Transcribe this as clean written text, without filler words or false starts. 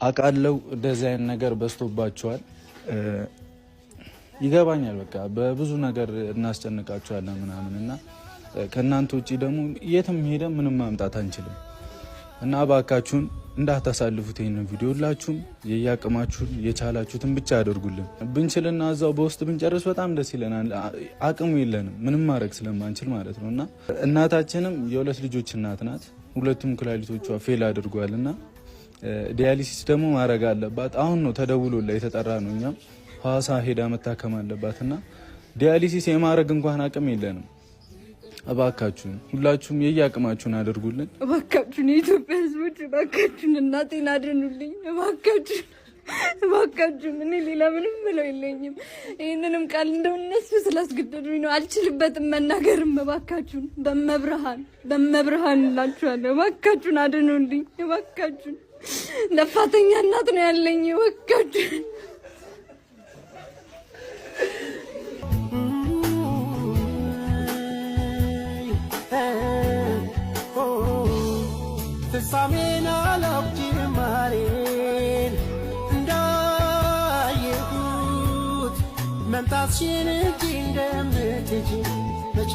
አቃለው እንደዚህ አይነት ነገር በስቶባቸዋል ይገባኛል በቃ በብዙ ነገር እናስጨንቃቸዋለን ምናምንና ከናንተ ውጪ ደግሞ የትም ሄደ ምንም ማምጣት አንችልም እና ባካችሁን እንዳታሳልፉት ይሄንን ቪዲዮ ሁላችሁም የያቅማችሁን የቻላችሁትን ብቻ አድርጉልን ብንችልና እዛው በውስጥ ብንጨርስ በጣም ደስ ይለናል አቅሙ የለንም ምንም ማድረግ ስለማንችል ማለት ነውና እናታችንም የሁለት ልጆች እናት ናት ሁለቱም ኩላሊቶቿ ፌል አድርጓልና ዲያሊሲስ ደግሞ ማድረግ አለባት አሁን ነው ተደውሎላ የተጠራ ነው እኛም ሐዋሳ ሄዳ መታከም አለባትና ዲያሊሲስ የማድረግ እንኳን አቅም የለንም እባካችሁን ሁላችሁም የያቅማችሁን አድርጉልን እባካችሁን የኢትዮጵያ ሕዝቦች እባካችሁን እናቴን አድኑልኝ እባካችሁን እኔ ሌላ ምንም ብለው የለኝም ይሄንንም ቃል እንደው እነሱ ስላስገደዱኝ ነው አልችልበትም መናገርም እባካችሁን በመብርሃን እላችኋለሁ እባካችሁን አድኑልኝ እባካችሁን ለፋተኛ እናት ነው ያለኝ እባካችሁን ተሳሜና ላውጅማሬን እንዳየሁት መምጣትሽን እንጂ እንደምትጂ መቻ